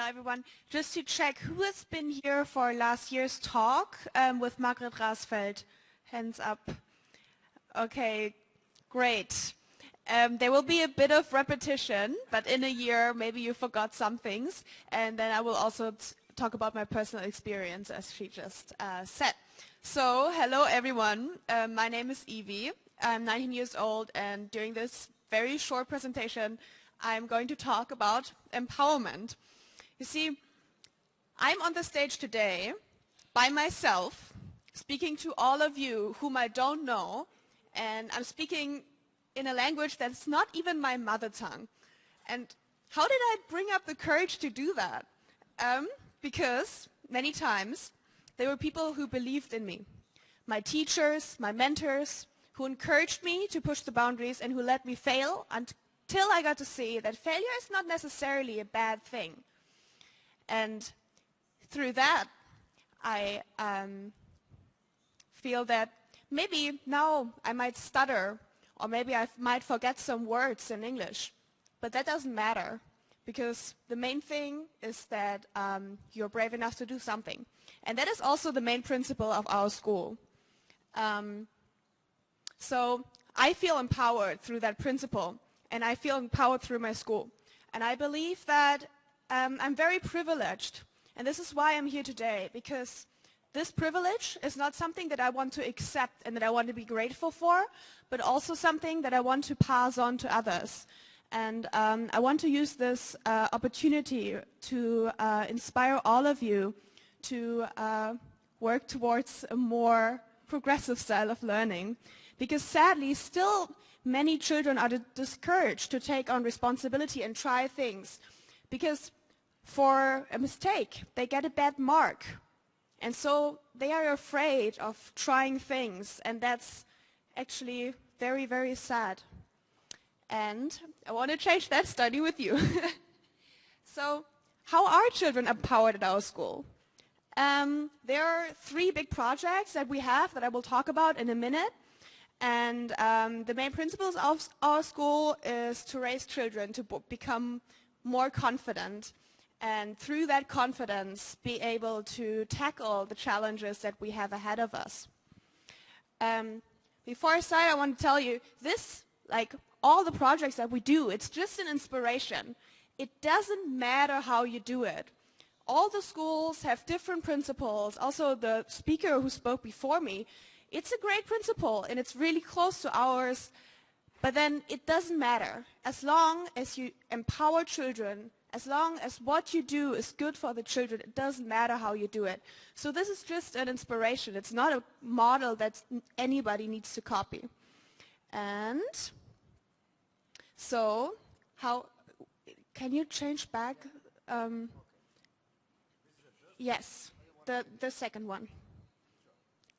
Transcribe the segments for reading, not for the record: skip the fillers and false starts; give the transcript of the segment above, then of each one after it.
everyone. Just to check, who has been here for last year's talk with Margret Rasfeld? Hands up. Okay, great. There will be a bit of repetition, but in a year maybe you forgot some things, and then I will also talk about my personal experience, as she just said. So, hello everyone. My name is Ivi. I'm 19 years old, and during this very short presentation, I'm going to talk about empowerment. You see, I'm on the stage today by myself, speaking to all of you whom I don't know, and I'm speaking in a language that's not even my mother tongue. And how did I bring up the courage to do that? Because many times there were people who believed in me. My teachers, my mentors, who encouraged me to push the boundaries and who let me fail until I got to see that failure is not necessarily a bad thing. And through that, I feel that maybe now I might stutter, or maybe I might forget some words in English, but that doesn't matter, because the main thing is that you're brave enough to do something. And that is also the main principle of our school. So I feel empowered through that principle, and I feel empowered through my school. And I believe that I'm very privileged, and this is why I'm here today, because this privilege is not something that I want to accept and that I want to be grateful for, but also something that I want to pass on to others. And I want to use this opportunity to inspire all of you to work towards a more progressive style of learning. Because sadly, still many children are discouraged to take on responsibility and try things. Because for a mistake, they get a bad mark. And so they are afraid of trying things, and that's actually very, very sad. And I want to change that study with you. So how are children empowered at our school? There are 3 big projects that we have that I will talk about in a minute. And the main principles of our school is to raise children to become more confident, and through that confidence be able to tackle the challenges that we have ahead of us. Before I start, I want to tell you this, like all the projects that we do, it's just an inspiration. It doesn't matter how you do it. All the schools have different principles. Also, the speaker who spoke before me, it's a great principle and it's really close to ours, but then it doesn't matter. As long as you empower children, as long as what you do is good for the children, it doesn't matter how you do it. So this is just an inspiration. It's not a model that anybody needs to copy. And so, how, can you change back? Yes, the second one.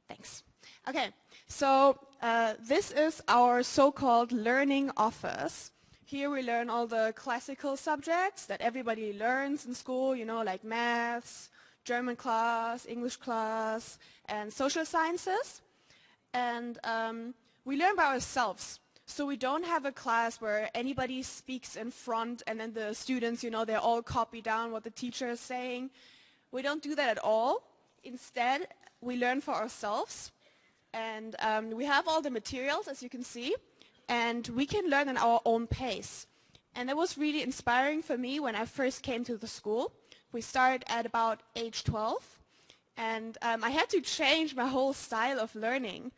Thanks. Okay, so this is our so-called learning office. Here we learn all the classical subjects that everybody learns in school, you know, like maths, German class, English class, and social sciences. And we learn by ourselves. So we don't have a class where anybody speaks in front and then the students, you know, they all copy down what the teacher is saying. We don't do that at all. Instead, we learn for ourselves. And we have all the materials, as you can see, and we can learn at our own pace. And it was really inspiring for me when I first came to the school. We started at about age 12, and I had to change my whole style of learning,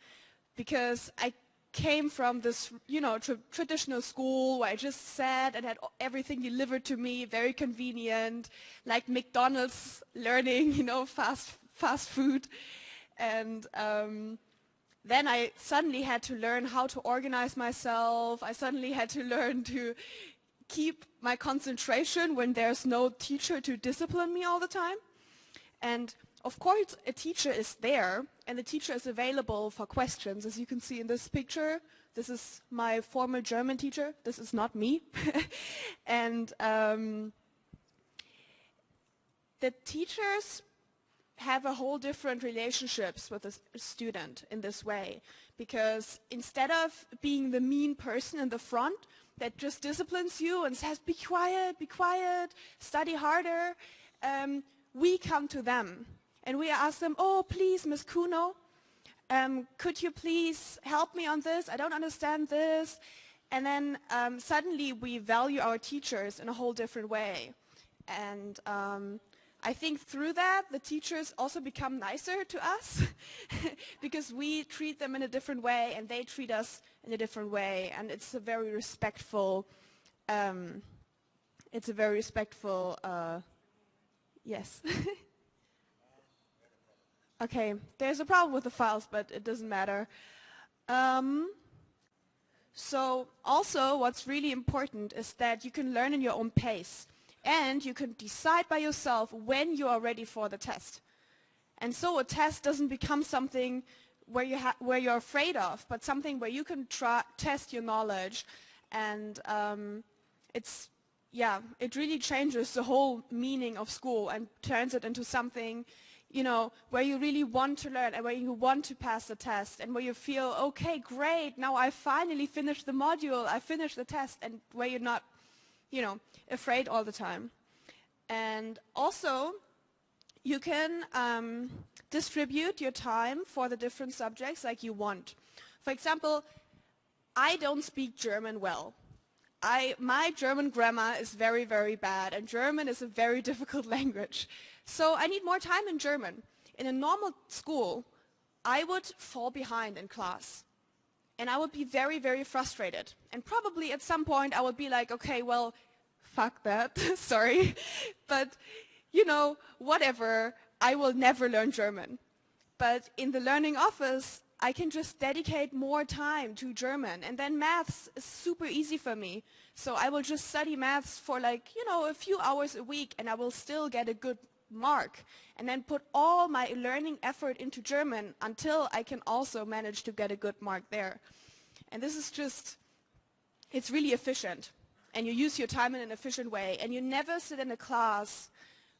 because I came from this, you know, traditional school where I just sat and had everything delivered to me, very convenient, like McDonald's learning, you know, fast food. And then I suddenly had to learn how to organize myself. I suddenly had to learn to keep my concentration when there's no teacher to discipline me all the time. And of course, a teacher is there, and the teacher is available for questions. As you can see in this picture, this is my former German teacher. This is not me. And the teachers have a whole different relationships with a student in this way, because instead of being the mean person in the front that just disciplines you and says, be quiet, study harder, we come to them and we ask them, oh, please, Ms. Kuno, could you please help me on this? I don't understand this. And then suddenly we value our teachers in a whole different way. And I think through that, the teachers also become nicer to us because we treat them in a different way and they treat us in a different way. And it's a very respectful, yes. Okay, there's a problem with the files, but it doesn't matter. So also what's really important is that you can learn in your own pace. And you can decide by yourself when you are ready for the test. And so a test doesn't become something where you're afraid of, but something where you can test your knowledge. And it really changes the whole meaning of school and turns it into something, you know, where you really want to learn and where you want to pass the test and where you feel, okay, great, now I finally finished the module, I finished the test, and where you're not, you know, afraid all the time. And also, you can distribute your time for the different subjects like you want. For example, I don't speak German well. My German grammar is very, very bad, and German is a very difficult language. So I need more time in German. In a normal school, I would fall behind in class. And I would be very, very frustrated. And probably at some point I would be like, okay, well, fuck that, sorry. But, you know, whatever, I will never learn German. But in the learning office, I can just dedicate more time to German. And then maths is super easy for me. So I will just study maths for like, you know, a few hours a week and I will still get a good mark. And then put all my learning effort into German until I can also manage to get a good mark there. And this is just, it's really efficient. And you use your time in an efficient way. And you never sit in a class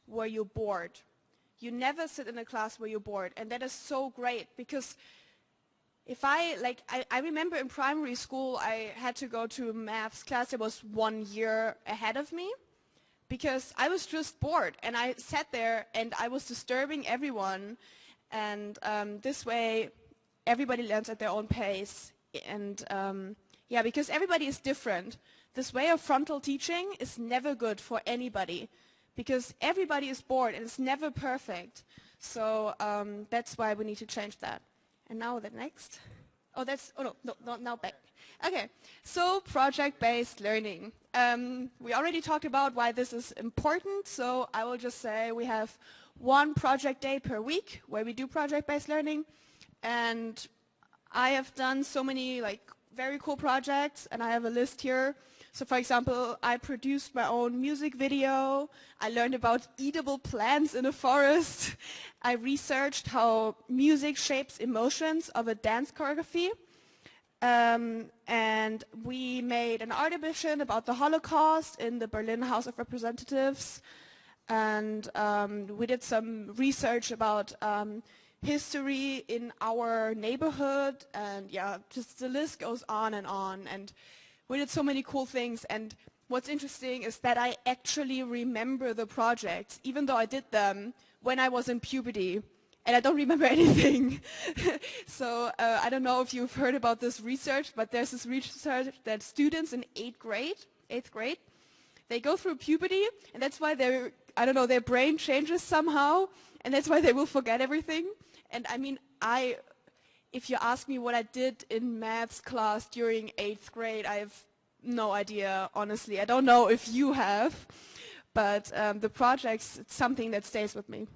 where you're bored. You never sit in a class where you're bored. And that is so great because if I remember in primary school, I had to go to a maths class that was 1 year ahead of me because I was just bored. And I sat there and I was disturbing everyone. And this way, everybody learns at their own pace. And yeah, because everybody is different. This way of frontal teaching is never good for anybody because everybody is bored and it's never perfect. So that's why we need to change that. And now the next. Oh, no, now back. Okay, so project-based learning. We already talked about why this is important, so I will just say we have 1 project day per week where we do project-based learning. And I have done so many like very cool projects, and I have a list here. So for example, I produced my own music video. I learned about eatable plants in a forest. I researched how music shapes emotions of a dance choreography. And we made an art exhibition about the Holocaust in the Berlin House of Representatives. And we did some research about history in our neighborhood. And yeah, just the list goes on. And we did so many cool things, and what's interesting is that I actually remember the projects, even though I did them when I was in puberty, and I don't remember anything. So I don't know if you've heard about this research, but there's this research that students in 8th grade, they go through puberty, and that's why their brain changes somehow, and that's why they will forget everything. And I mean, if you ask me what I did in maths class during 8th grade, I have no idea, honestly. I don't know if you have, but the projects, it's something that stays with me.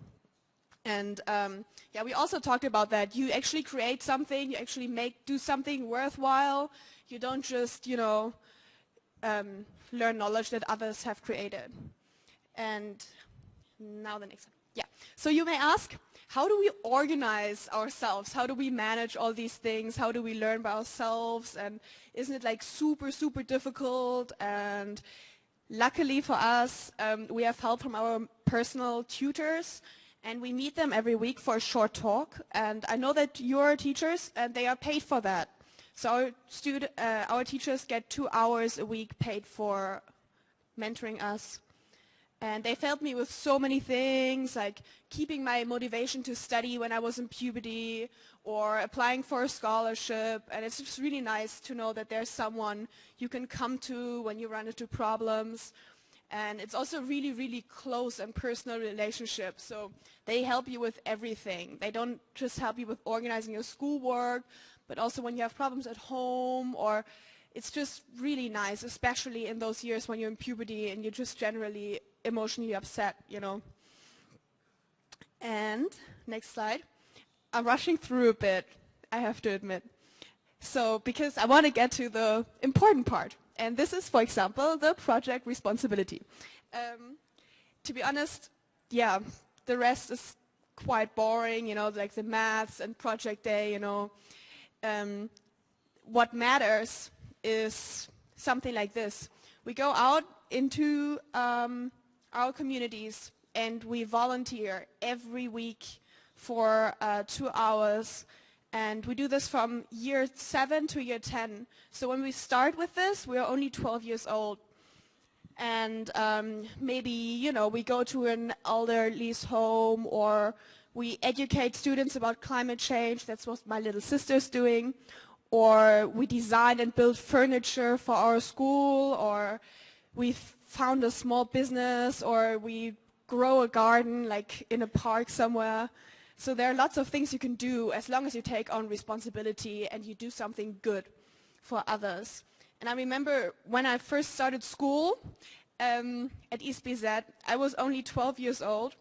And yeah, we also talked about that. You actually create something, you actually do something worthwhile. You don't just, you know, learn knowledge that others have created. And now the next one. Yeah, so you may ask, how do we organize ourselves? How do we manage all these things? How do we learn by ourselves? And isn't it like super, super difficult? And luckily for us, we have help from our personal tutors, and we meet them every week for a short talk. And I know that you're teachers, and they are paid for that. So our teachers get 2 hours a week paid for mentoring us. And they've helped me with so many things, like keeping my motivation to study when I was in puberty, or applying for a scholarship. And it's just really nice to know that there's someone you can come to when you run into problems. And it's also really, really close and personal relationship. So they help you with everything. They don't just help you with organizing your schoolwork, but also when you have problems at home, or it's just really nice, especially in those years when you're in puberty and you're just generally emotionally upset, you know. And next slide. I'm rushing through a bit, I have to admit. So, because I want to get to the important part. And this is, for example, the project responsibility. To be honest, yeah, the rest is quite boring, you know, like the maths and project day, you know. What matters is something like this. We go out into our communities and we volunteer every week for 2 hours, and we do this from year 7 to year 10. So when we start with this, we're only 12 years old, and maybe, you know, we go to an elderly's home, or we educate students about climate change. That's what my little sister's doing. Or we design and build furniture for our school, or we found a small business, or we grow a garden like in a park somewhere. So there are lots of things you can do as long as you take on responsibility and you do something good for others. And I remember when I first started school at ESBZ, I was only 12 years old.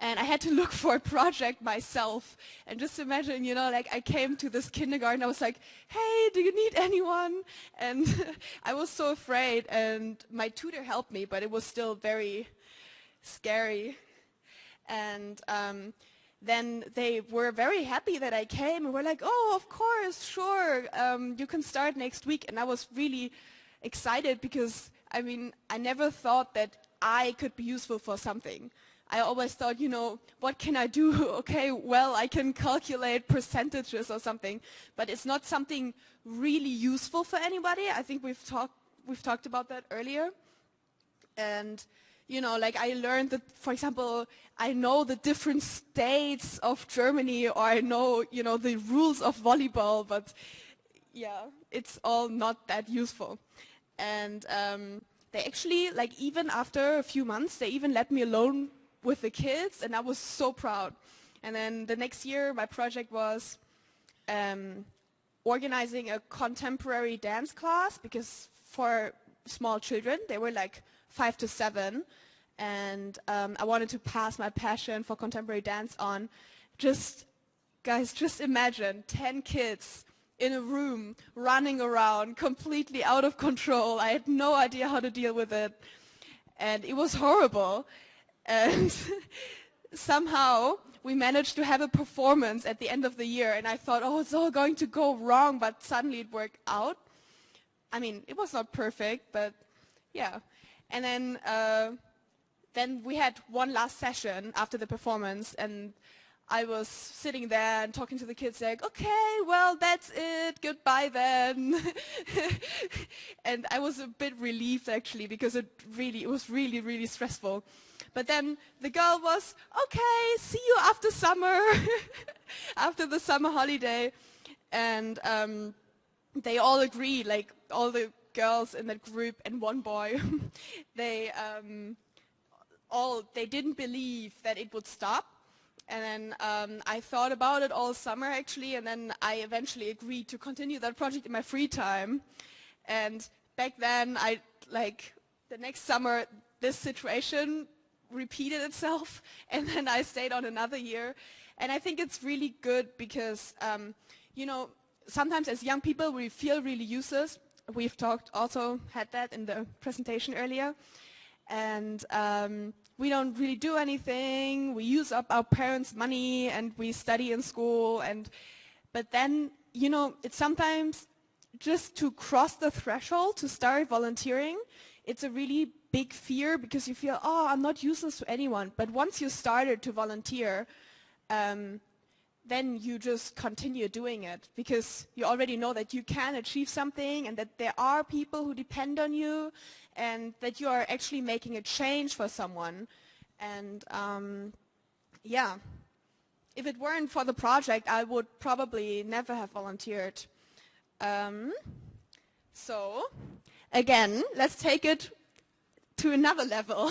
And I had to look for a project myself. And just imagine, you know, like I came to this kindergarten, I was like, hey, do you need anyone? And I was so afraid, and my tutor helped me, but it was still very scary. And then they were very happy that I came, and were like, oh, of course, sure, you can start next week. And I was really excited because, I mean, I never thought that I could be useful for something. I always thought, you know, what can I do? Okay, well, I can calculate percentages or something, but it's not something really useful for anybody. I think we've talked about that earlier. And, you know, like I learned that, for example, I know the different states of Germany, or I know, you know, the rules of volleyball, but yeah, it's all not that useful. And they actually, like, even after a few months, they even let me alone with the kids, and I was so proud. And then the next year my project was organizing a contemporary dance class, because for small children, they were like 5 to 7, and I wanted to pass my passion for contemporary dance on. Guys, just imagine 10 kids in a room running around completely out of control. I had no idea how to deal with it, and it was horrible. And somehow we managed to have a performance at the end of the year, and I thought, oh, it's all going to go wrong, but suddenly it worked out. I mean, it was not perfect, but yeah. And then we had one last session after the performance, and I was sitting there and talking to the kids like, okay, well, that's it, goodbye then. And I was a bit relieved actually, because it was really, really stressful. But then the girl was, okay, see you after summer, after the summer holiday. And they all agreed, like all the girls in that group and one boy, they didn't believe that it would stop. And then I thought about it all summer actually, and then I eventually agreed to continue that project in my free time. And back then, the next summer, this situation repeated itself, and then I stayed on another year. And I think it's really good because, you know, sometimes as young people we feel really useless. We've had that in the presentation earlier. And we don't really do anything. We use up our parents' money and we study in school. But then, you know, it's sometimes just to cross the threshold to start volunteering, it's a really big fear, because you feel, oh, I'm not useless to anyone. But once you started to volunteer, then you just continue doing it because you already know that you can achieve something and that there are people who depend on you and that you are actually making a change for someone. And yeah, if it weren't for the project, I would probably never have volunteered. So again, let's take it to another level,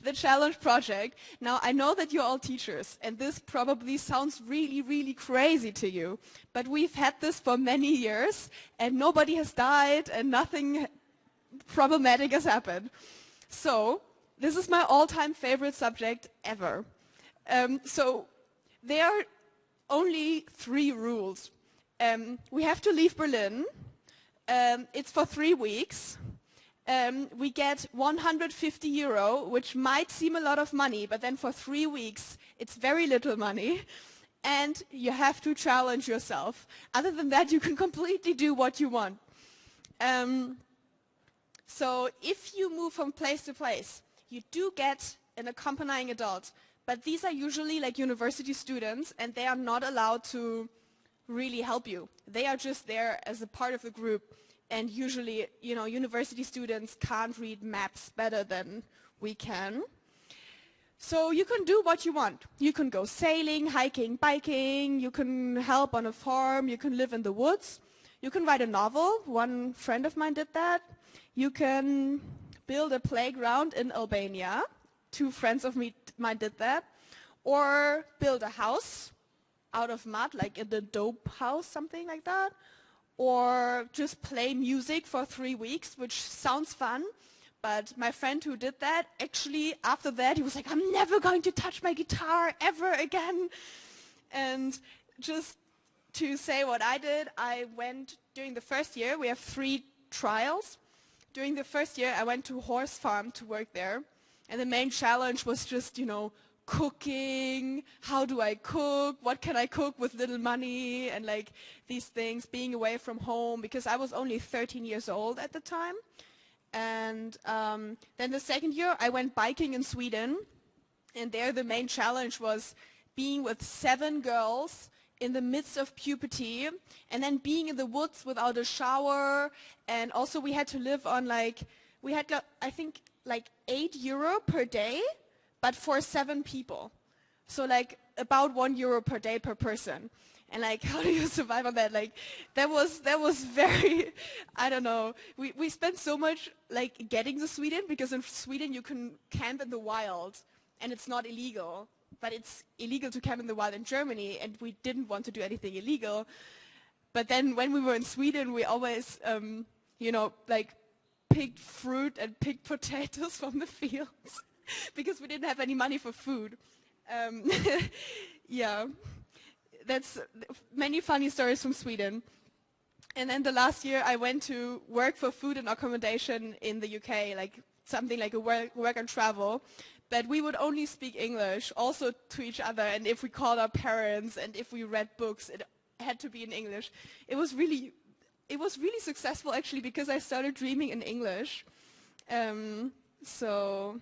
the challenge project. Now, I know that you're all teachers, and this probably sounds really, really crazy to you, but we've had this for many years, and nobody has died, and nothing problematic has happened. So, this is my all-time favorite subject ever. So, there are only 3 rules. We have to leave Berlin. It's for 3 weeks. We get 150 euro, which might seem a lot of money, but then for 3 weeks, it's very little money. And you have to challenge yourself. Other than that, you can completely do what you want. So if you move from place to place, you do get an accompanying adult. But these are usually like university students, and they are not allowed to really help you. They are just there as a part of the group. And usually, you know, university students can't read maps better than we can. So you can do what you want. You can go sailing, hiking, biking, you can help on a farm, you can live in the woods, you can write a novel. One friend of mine did that. You can build a playground in Albania. 2 friends of mine did that. Or build a house out of mud, like in the dope house, something like that. Or just play music for 3 weeks, which sounds fun. But my friend who did that, actually after that, he was like, I'm never going to touch my guitar ever again. And just to say what I did, I went during the first year, we have 3 trials. During the first year, I went to a horse farm to work there. And the main challenge was just, you know, cooking, how do I cook, what can I cook with little money, and like these things, being away from home, because I was only 13 years old at the time. And then the second year I went biking in Sweden, and there the main challenge was being with 7 girls in the midst of puberty, and then being in the woods without a shower, and also we had to live on like, we had I think like €8 per day, but for 7 people. So like about €1 per day per person. And like, how do you survive on that? Like, that was very, I don't know. We spent so much like getting to Sweden, because in Sweden you can camp in the wild and it's not illegal. But it's illegal to camp in the wild in Germany, and we didn't want to do anything illegal. But then when we were in Sweden, we always, you know, like picked fruit and picked potatoes from the fields. Because we didn't have any money for food. Yeah, that's many funny stories from Sweden. And then the last year I went to work for food and accommodation in the UK, like something like a work and travel. But we would only speak English, also to each other, and if we called our parents and if we read books, it had to be in English. It was really successful actually, because I started dreaming in English. So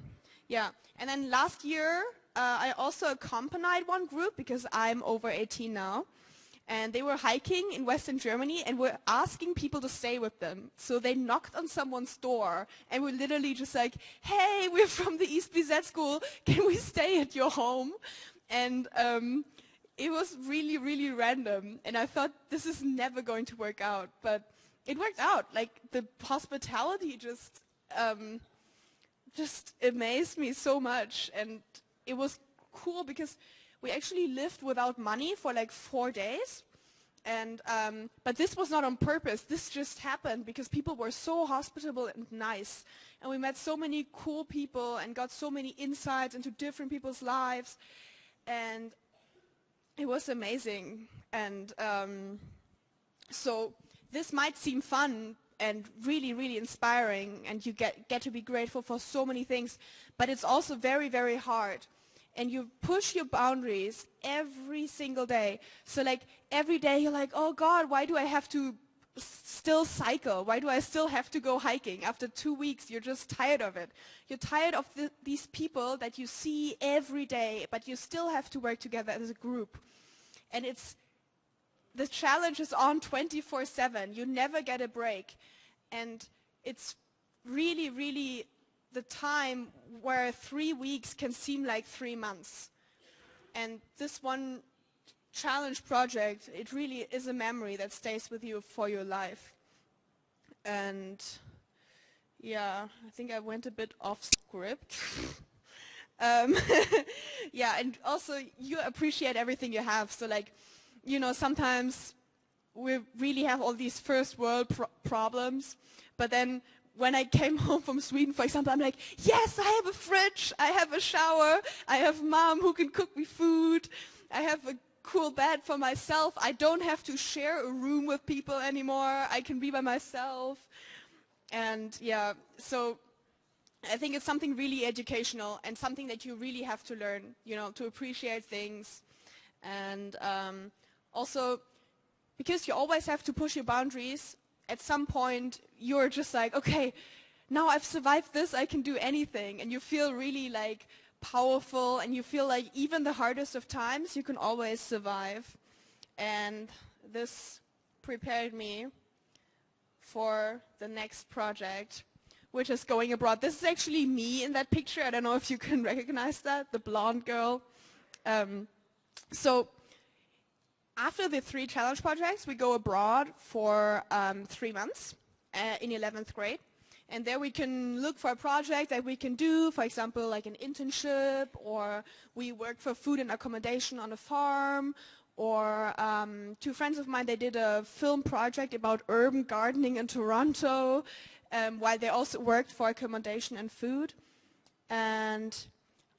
yeah, and then last year I also accompanied one group, because I'm over 18 now, and they were hiking in Western Germany and were asking people to stay with them. So they knocked on someone's door and were literally just like, hey, we're from the ESBZ school, can we stay at your home? And it was really, really random, and I thought this is never going to work out, but it worked out. Like the hospitality just amazed me so much, and it was cool because we actually lived without money for like 4 days, and but this was not on purpose. This just happened because people were so hospitable and nice, and we met so many cool people and got so many insights into different people's lives, and it was amazing. And so this might seem fun and really, really inspiring, and you get to be grateful for so many things, but it's also very, very hard. And you push your boundaries every single day. So like every day you're like, oh God, why do I have to still cycle? Why do I still have to go hiking? After 2 weeks, you're just tired of it. You're tired of these people that you see every day, but you still have to work together as a group. And the challenge is on 24/7. You never get a break. And it's really, really the time where 3 weeks can seem like 3 months. And this one challenge project, it really is a memory that stays with you for your life. And yeah, I think I went a bit off script. Yeah, and also you appreciate everything you have. So like, you know, sometimes we really have all these first world problems, but then when I came home from Sweden, for example, I'm like, yes, I have a fridge, I have a shower, I have mom who can cook me food, I have a cool bed for myself, I don't have to share a room with people anymore, I can be by myself. And yeah, so I think it's something really educational and something that you really have to learn, you know, to appreciate things. And also, because you always have to push your boundaries, at some point you're just like, okay, now I've survived this, I can do anything. And you feel really like powerful, and you feel like even the hardest of times you can always survive. And this prepared me for the next project, which is going abroad. This is actually me in that picture. I don't know if you can recognize that, the blonde girl. So after the 3 challenge projects, we go abroad for 3 months in 11th grade. And there we can look for a project that we can do, for example, like an internship, or we work for food and accommodation on a farm, or 2 friends of mine, they did a film project about urban gardening in Toronto, while they also worked for accommodation and food. And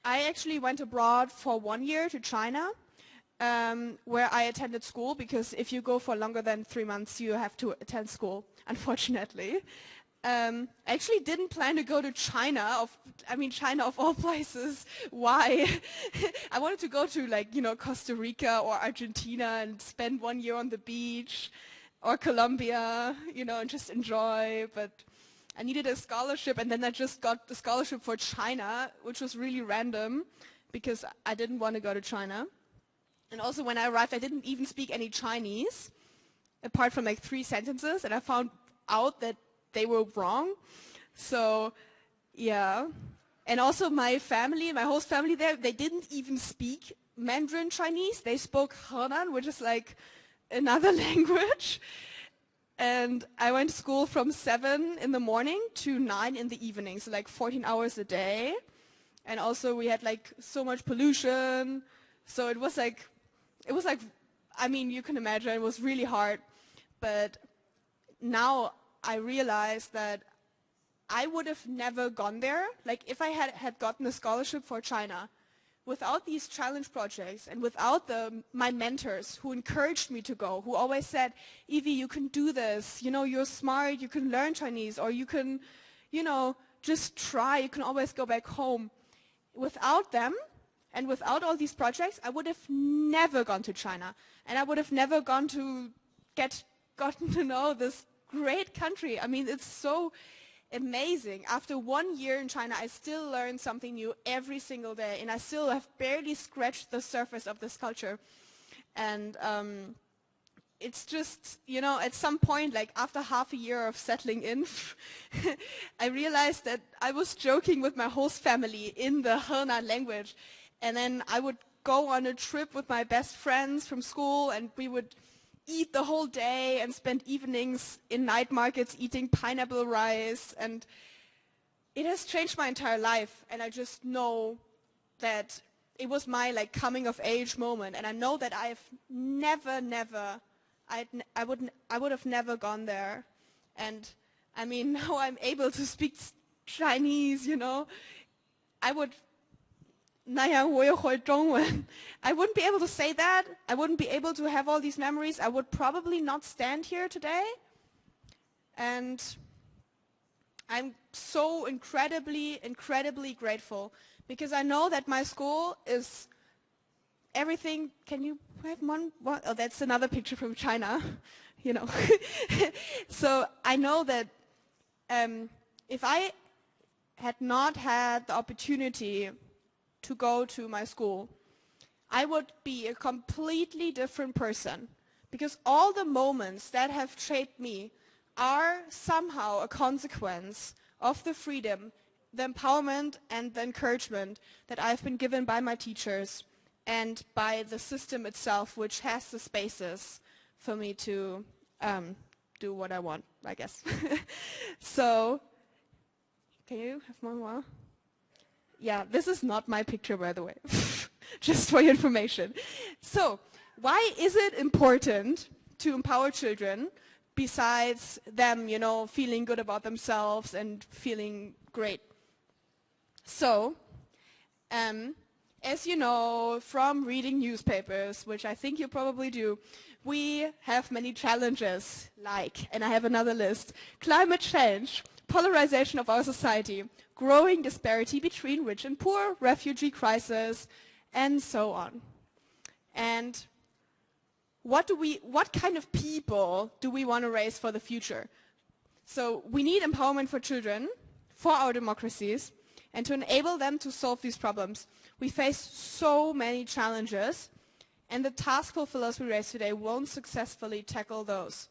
I actually went abroad for 1 year to China, where I attended school, because if you go for longer than 3 months, you have to attend school, unfortunately. I actually didn't plan to go to China, China of all places. Why? I wanted to go to, like, you know, Costa Rica or Argentina and spend 1 year on the beach, or Colombia, you know, and just enjoy. But I needed a scholarship, and then I just got the scholarship for China, which was really random, because I didn't want to go to China. And also when I arrived, I didn't even speak any Chinese, apart from like 3 sentences, and I found out that they were wrong. So, yeah. And also my family, my host family there, they didn't even speak Mandarin Chinese. They spoke Henan, which is like another language. And I went to school from 7 in the morning to 9 in the evening, so like 14 hours a day. And also we had like so much pollution. So it was like, I mean, you can imagine it was really hard. But now I realized that I would have never gone there. Like if I had gotten a scholarship for China, without these challenge projects and without my mentors who encouraged me to go, who always said, Ivi, you can do this, you know, you're smart, you can learn Chinese, or you can, you know, just try, you can always go back home. Without them and without all these projects, I would have never gone to China, and I would have never gotten to know this great country. I mean, it's so amazing. After 1 year in China, I still learn something new every single day, and I still have barely scratched the surface of this culture. And it's just, you know, at some point, like after half a year of settling in, I realized that I was joking with my host family in the Henan language. And then I would go on a trip with my best friends from school, and we would eat the whole day and spend evenings in night markets eating pineapple rice. And it has changed my entire life. And I just know that it was my like coming of age moment. And I know that I would have never gone there. And I mean, now I'm able to speak Chinese, you know. I wouldn't be able to say that. I wouldn't be able to have all these memories. I would probably not stand here today. And I'm so incredibly, incredibly grateful, because I know that my school is everything. Can you have one? Oh, that's another picture from China, you know. So I know that if I had not had the opportunity to go to my school, I would be a completely different person, because all the moments that have shaped me are somehow a consequence of the freedom, the empowerment and the encouragement that I've been given by my teachers and by the system itself, which has the spaces for me to do what I want, I guess. So, can you have one more? Yeah, this is not my picture, by the way, just for your information. So, why is it important to empower children besides them, you know, feeling good about themselves and feeling great? So, as you know from reading newspapers, which I think you probably do, we have many challenges like, and I have another list, climate change, polarization of our society, growing disparity between rich and poor, refugee crisis, and so on. And what kind of people do we want to raise for the future? So we need empowerment for children, for our democracies, and to enable them to solve these problems. We face so many challenges, and the task fulfillers we raise today won't successfully tackle those.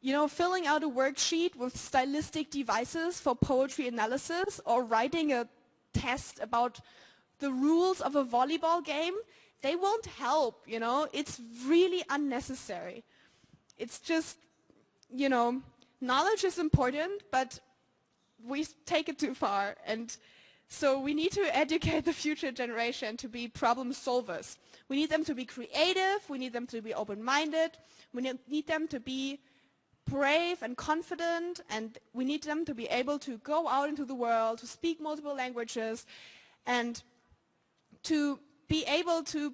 You know, filling out a worksheet with stylistic devices for poetry analysis or writing a test about the rules of a volleyball game, they won't help, you know. It's really unnecessary. It's just, you know, knowledge is important, but we take it too far. And so we need to educate the future generation to be problem solvers. We need them to be creative, we need them to be open-minded, we need them to be brave and confident, and we need them to be able to go out into the world, to speak multiple languages, and to be able to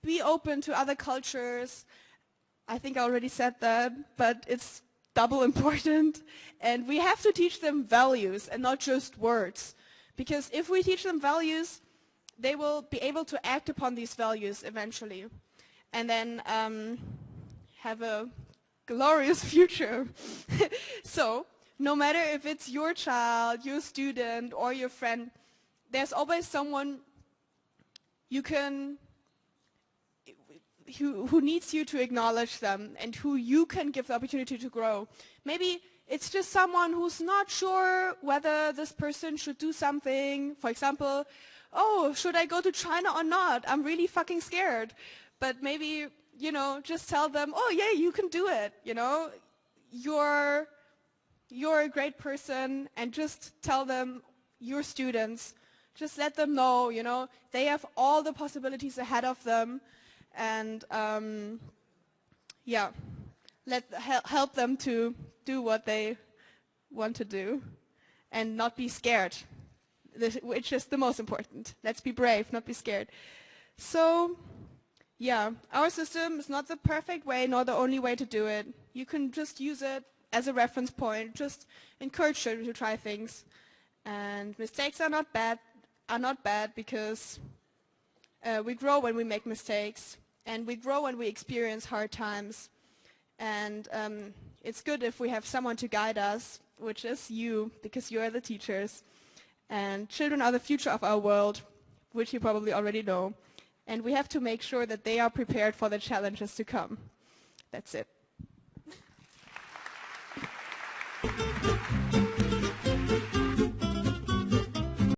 be open to other cultures. I think I already said that, but it's double important. And we have to teach them values and not just words. Because if we teach them values, they will be able to act upon these values eventually. And then have a glorious future. So, no matter if it's your child, your student, or your friend, there's always someone you can, who needs you to acknowledge them and who you can give the opportunity to grow. Maybe it's just someone who's not sure whether this person should do something. For example, oh, should I go to China or not? I'm really fucking scared. But maybe, you know, just tell them, oh yeah, you can do it, you know. You're a great person, and just tell them, your students, just let them know, you know, they have all the possibilities ahead of them, and yeah, help them to do what they want to do and not be scared, which is the most important. Let's be brave, not be scared. So, yeah, our system is not the perfect way, nor the only way to do it. You can just use it as a reference point, just encourage children to try things. And mistakes are not bad because we grow when we make mistakes, and we grow when we experience hard times. And it's good if we have someone to guide us, which is you, because you are the teachers. And children are the future of our world, which you probably already know. And we have to make sure that they are prepared for the challenges to come. That's it.